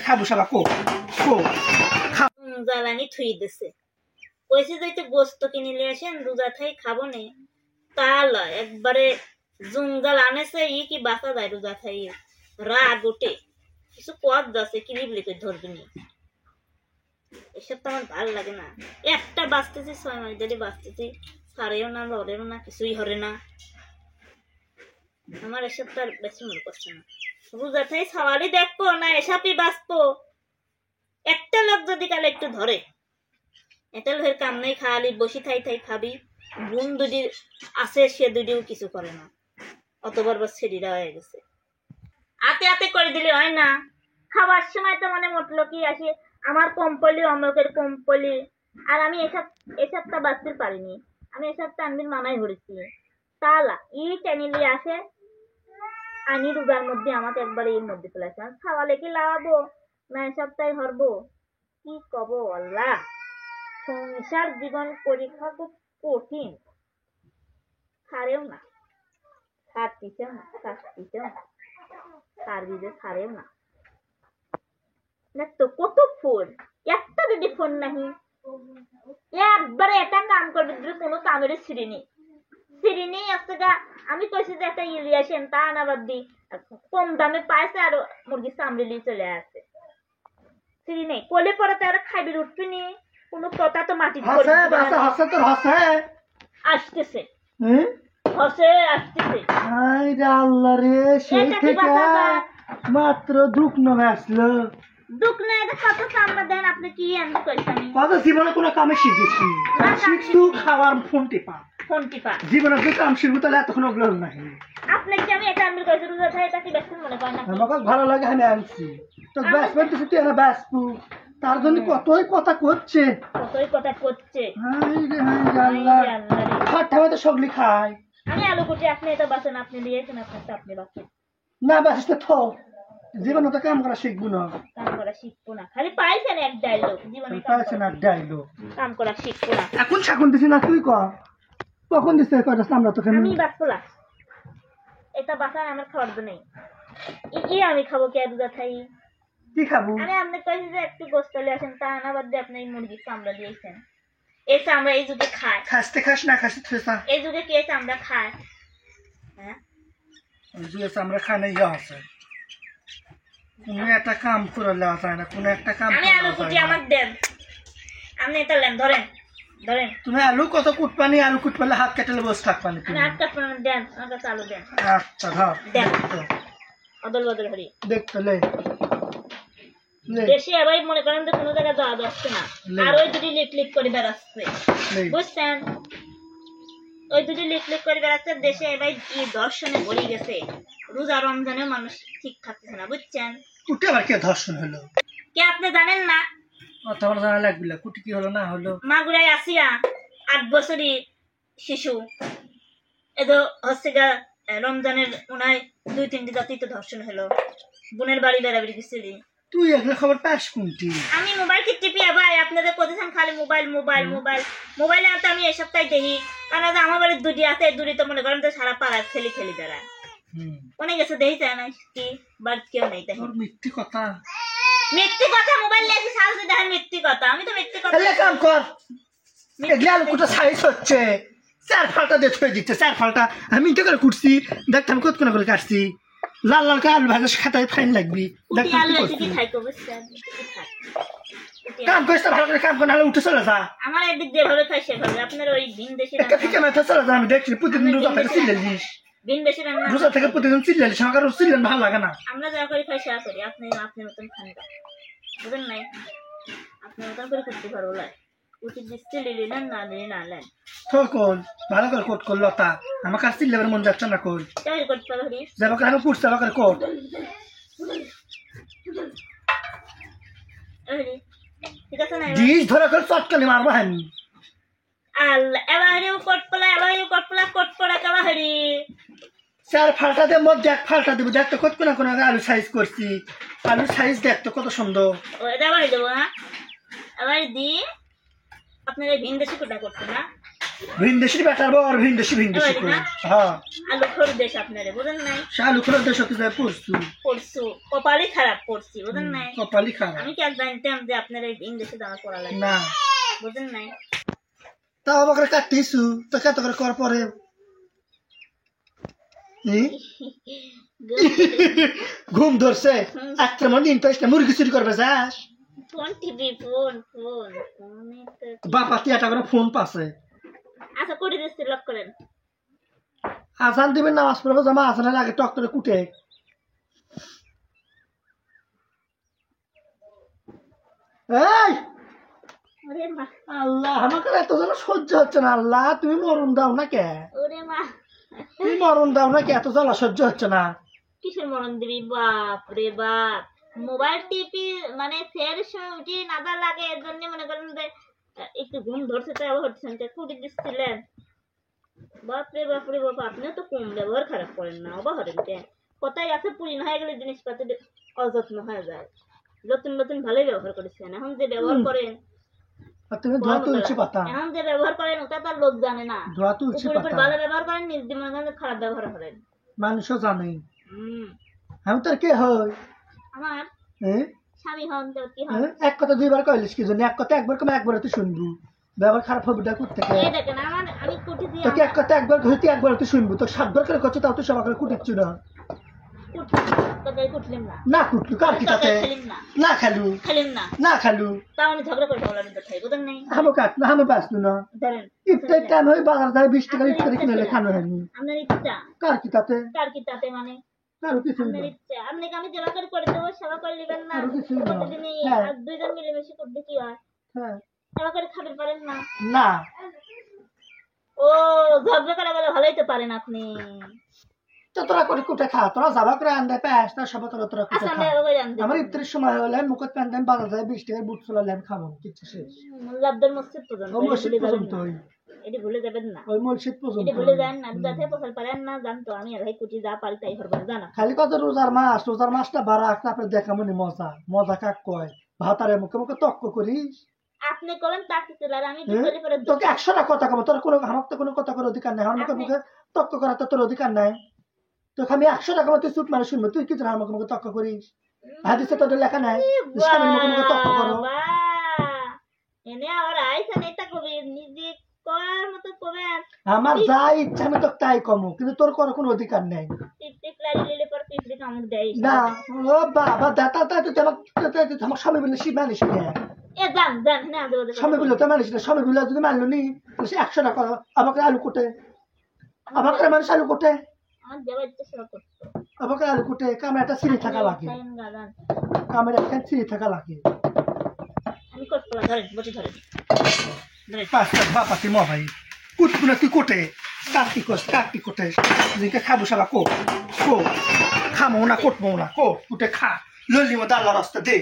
খাবো সাবা কো কো জ্বালানি থুই দিছে কইছে যে একটু গোস্ত কিনে নিয়ে আসেন রোজা থাই খাবো নে তা লয় একবারে জুঙ্গাল আনেছে কি বাঁচা যায় রোজা থাই রাগ ওঠে কিছু কোয়াদ যাচ্ছে কিনিবলি করে ধরবি নি এসব তো আমার ভালো লাগে না একটা বাঁচতেছি 6 মাস ধরে বাঁচতেছি সারেও না লড়েও না কিছুই হরে না আমার এসব তো আর বেশি মনে করছে না রোজা থাই সওয়ালি দেখবো না এসবই বাঁচবো একটা লোক যদি কালে একটু ধরে এটা লোকের কাম নেই খালি বসি থাই থাই খাবি বোন দুটি আছে সে দুটিও কিছু করে না অতবার বস ছেড়িরা হয়ে গেছে আতে আতে করে দিলে হয় না খাবার সময় তো মনে মতলো কি আসে আমার কম্পলি অমকের কম্পলি আর আমি এসবটা বাঁচতে পারিনি আমি এসবটা আনবির মানাই ধরেছি তালা টেনিলি আসে আনি রোজার মধ্যে আমাকে একবার এর মধ্যে ফেলেছে খাওয়ালে কি লাগাবো না এসবটাই হরবো কি কব আল্লাহ সংসার জীবন পরীক্ষা খুব কঠিন ছাড়েও না ছাড়তিছেও না ছাড়তিছেও না ছাড়বি যে ছাড়েও না তো কত ফোন একটা যদি ফোন নাহি একবারে এটা কাম করবে কোনো কামের সিঁড়ি আসতে গা আমি কইছি যে একটা ইলিয়াসেন তা আনাবার দি কম দামে পাইছে আর মুরগি সামরিলি চলে আসে সিঁড়ি নেই কোলে পরে তো আর খাইবি উঠবি নি কোনো কথা তো মাটি আসতেছে আসতেছে আল্লাহ রে সেই থেকে মাত্র দুঃখ নয় আসলো দুঃখ না এটা কত সামনে দেন আপনি কি এমন কইছেন কত জীবনে কোনো কামে শিখেছি শিখছু খাওয়ার ফোন টিপা জীবনে যে কাম শিখবো তাহলে এতক্ষণ ওগুলো নাই আপনি কি আমি এটা আমি কইছি রোজা থাকে এটা কি ব্যস্ত মনে করেন না আমাকে ভালো লাগে আমি আনছি তো ব্যস্ত তো তুই না ব্যস্ত তার জন্য কতই কথা করছে হাই রে আল্লাহ খাটাবে তো সগলি খায় আমি আলু কুটি আপনি এটা বাসেন আপনি দিয়েছেন আপনি বাসেন না বাসিস তো থো জীবনে তো কাম করা শিখবো না খালি পাইছেন এক ডায়লগ জীবনে পাইছেন এক ডায়লগ কাম করা শিখবো না এখন দিছি না তুই কর কখন দিছিস কয়টা আমরা তো আমি বাসপলা এটা বাসায় আমার খাওয়ার তো নেই আমি খাবো কে দুধা খাই কি খাবো আমি আপনি কইছি যে একটু গোস্ত নিয়ে আসেন তা না বাদ দিয়ে আপনি মুরগি চামড়া দিয়েছেন এই চামড়া এই যুগে খায় খাস না খাস এই যুগে কে চামড়া খায় হ্যাঁ এই যুগে চামড়া খায় না ইয়া আছে কোনো একটা কাম করে দেওয়া যায় না কোনো একটা কাম আমি আলু কুটি আমার দেন আপনি এটা লেন ধরেন তুমি আলু কত কুটপানি আলু কুটপালে হাত কাটলে বসে থাকবানি তুমি হাত কাটপানি দেন আমার কাছে আলু দেন আচ্ছা ধর দেন অদল বদল হরি দেখতে লে দেশে আবার মনে করেন যে কোনো জায়গায় যাওয়া যাচ্ছে না আর ওই দুটি লিক করে বেড়াচ্ছে বুঝছেন ওই দুটি লিক করে বেড়াচ্ছে দেশে এবার দর্শনে ভরে গেছে রোজা রমজানেও মানুষ ঠিক থাকতেছে না বুঝছেন কুটি আবার কে ধর্ষণ হলো কে আপনি জানেন না অত জানা লাগবে না কুটি কি হলো না হলো মাগুরাই আসিয়া 8 বছরই শিশু এতো হচ্ছে গা রমজানের উনায় 2-3টি জাতি তো ধর্ষণ হলো বোনের বাড়ি বেড়াবেড়ি গেছিলি তুই এগুলো খবর পাস কোনটি আমি মোবাইল টিপি ভাই আপনাদের কোথায় খালি মোবাইলে তো আমি এই সপ্তাহে দেখি কারণ আমার বাড়ির দুটি আছে দুটি তো মনে করেন তো সারা পাড়া খেলি বেড়ায় অনেক গেছে দেখি যায় না কি বাড়িতে কেউ নেই তাই মিথ্যে কথা মোবাইল নিয়ে সাহসে দেখেন মিথ্যে কথা আমি তো মিথ্যে কথা কাম কর এগুলো আলু কুটা সাইজ হচ্ছে 4 ফালটা দিয়ে ছুঁয়ে দিচ্ছে 4 ফালটা আমি তো করে কুটছি দেখতাম কত কোনা করে কাটছি লাল আলু ভাজা খাতায় ফাইন লাগবি কাম করিস ভালো করে কাম করে উঠে চলে যা আমার একদিক যেভাবে খাই সেভাবে আপনার ওই ভিন দেশে চলে যা আমি দেখছি প্রতিদিন রোজা থেকে চিল্লালিস ভিন দেশে রোজা থেকে প্রতিদিন চিল্লালিস আমাকে চিল্লান ভালো লাগে না আমরা যা করে খাই সেয়া করি আপনি মতন খান না বুঝেন নাই আপনি মতন করে করতে পারবো না উচিত দিচ্ছে লিলি না নেন কোন ভালো করে কোট করলো তা আমার কাছে চিল্লাবার মন যাচ্ছে না কই তাই করতে পারি যাবো কেন পুষতে আমাকে কোট ঠিক আছে না ডিশ ধরে করে চটকালি মারবো আমি আল্লাহ এবারেও কোট পড়া কালা হরি 4 ফালটা দিয়ে মধ্যে 1 ফালটা দিব দেখতো কত কোন আলু সাইজ করছি আলু সাইজ দেখতো কত সুন্দর ও এটা বাড়ি দেবো না এবার দি আপনার এই ভিন দেশে কোটা করতে না ভিনদেশি বেটার বর ভিনদেশি এবারে কই না? হ্যাঁ আলু খোর দেশ আপনারে বুঝেন নাই শালু করে দেশ হতে যায় পড়ছু পড়ছু কপালই খারাপ পড়ছি বুঝেন নাই কপালি খারাপ আমি কি আর জানতাম যে আপনার এই ইংলিশে জামা পড়া লাগে না বুঝেন নাই তাও আমাকে কাটতেছু তো কত করে কর পরে ঘুম ধরছে আক্রমণ ইন্টারেস্ট মুরগি চুরি করবে যাস ফোন টিভি ফোন ফোন ফোনে তো বাপা টিয়াটা করে ফোন পাছে আচ্ছা করে দিচ্ছি লক করেন আজান দিবেন নামাজ পড়বো জামা আজানের আগে টক করে কুটে এই ওরে মা আল্লাহ আমাকে এত যেন সহ্য হচ্ছে না আল্লাহ তুমি মরণ দাও না কে ওরে মা তুমি মরণ দাও না কে এত জ্বালা সহ্য হচ্ছে না কিসের মরণ দিবি বাপ রে বাপ মোবাইল টিপি মানে ফের উঠি নাদা লাগে এর জন্য মনে করেন যে একটু ঘুম ধরছে তাই আবার হচ্ছেন কুটি দিচ্ছিলেন বাপ রে বাপ আপনিও তো কম ব্যবহার খারাপ করেন না অবা হরেন কে কোথায় আছে পুরিন হয়ে গেলে জিনিসপাতি অযত্ন হয়ে যায় নতুন নতুন ভালোই ব্যবহার করেছেন এখন যে ব্যবহার করেন আর তুমি ধোয়া তুলছি পাতা এখন যে ব্যবহার করেন ওটা তার লোক জানে না ধোয়া তুলছি উপর উপর পাতা ভালো ব্যবহার করেন নিজ দিয়ে মনে করেন খারাপ ব্যবহার করেন মানুষও জানে হম আমি তোর কে হয় আমার হ্যাঁ স্বামী হন তো কি হন হ্যাঁ? এক কথা দুইবার কইলিস কি জন্য এক কথা একবার কমে একবার তুই শুনবু ব্যবহার খারাপ হবে ডাকুর থেকে এই দেখেন আমার আমি কুটি দিয়ে তোকে এক কথা একবার হইতে একবার তুই শুনবু তোর সাতবার করে করছে তাও তুই সবাই করে কুটিচ্ছু না কুটলাম না না কুটলু কার কি তাতে খেলিম না না খালু খেলিম না না খালু তাও আমি ঝগড়া করে বললাম তো খাই বুঝেন নাই হামো কাট না হামো বাঁচলু না ধরেন ইফতার টাইম হয়ে বাজার যায় 20 টাকা ইফতারি কিনে খানো হয়নি আপনার ইচ্ছা কার কি তাতে কার কি তাতে মানে কারো কিছু আপনার ইচ্ছা আপনি আমি সেবা করে দেবো সেবা করে নেবেন না আরো কিছুই না। প্রতিদিনই হ্যাঁ। আর দুইজন মিলেমিশে করতে কি হয় হ্যাঁ সেবা করে খাবেন পারেন না না ও ঝগড়া করে বলে ভালোই তো পারেন আপনি তো তোরা করে কুটে খা তোরা যাবা করে আনতে পাস না সব তোরা কুটে আচ্ছা খা আমি এবার করে আনতে আমার ইফতারের সময় হলে মুখত প্যান দেন বাজার যায় 20 টাকা বুট চলালাম খাবো কিচ্ছু শেষ লাভদার মসজিদ পর্যন্ত ও মসজিদ পর্যন্ত এটি ভুলে যাবেন না ওই মসজিদ পর্যন্ত এটি ভুলে যান না যাতে পছন্দ পারেন না জানতো আমি আর ভাই কুটি যা পারি তাই হরবার জানা খালি কত রোজার মাসটা বাড়া তারপরে দেখা মনে মজা মজা কাক কয় ভাতারে মুখে মুখে তক্ক করিস আপনি করেন তার কিছু আর আমি হ্যাঁ? করে পরে তোকে 100টা কথা কব তোর কোনো আমার তো কোনো কথা করার অধিকার নাই আমার মুখে মুখে তক্ক করার তো তোর অধিকার নাই তোকে আমি 100 টাকা মতো চুট মারে শুনবো তুই কি আমার মুখে মুখে তক্ক করিস হাদিসে তোদের লেখা নাই যে স্বামীর মুখে মুখে তক্ক করো এনে আবার আইসা নেতা কবি নিজে করার মতো কবেন আমার যা ইচ্ছা আমি তো তাই কমো কিন্তু তোর কোনো অধিকার নেই টিপলাই লিলে পর পিপলি কামড় দেয় না ও বাবা দাতা তুই আমার স্বামী বলে সে মানিস না এ জান জান না আদে আদে স্বামী বলে তো মানিস না স্বামী বলে যদি মানলো নি তাহলে সে 100 টাকা আমাকে আলু কোটে আমাকে মানুষ আলু কোটে আমার দেওয়ার ইচ্ছা সেবা করতো আমাকে আলু কোটে কামড়াটা ছিঁড়ে থাকা লাগে কামড়া একটা ছিঁড়ে থাকা লাগে আমি করতে ধরেন বসে ধরেন ধরেন পাঁচটা বাপা তুই মহাই কুটবো না তুই কোটে কাকি কোটে জিকে খাবো সালা কো খামো না কোটবো না কো কুটে খা ললি মতো আল্লাহ রাস্তা দে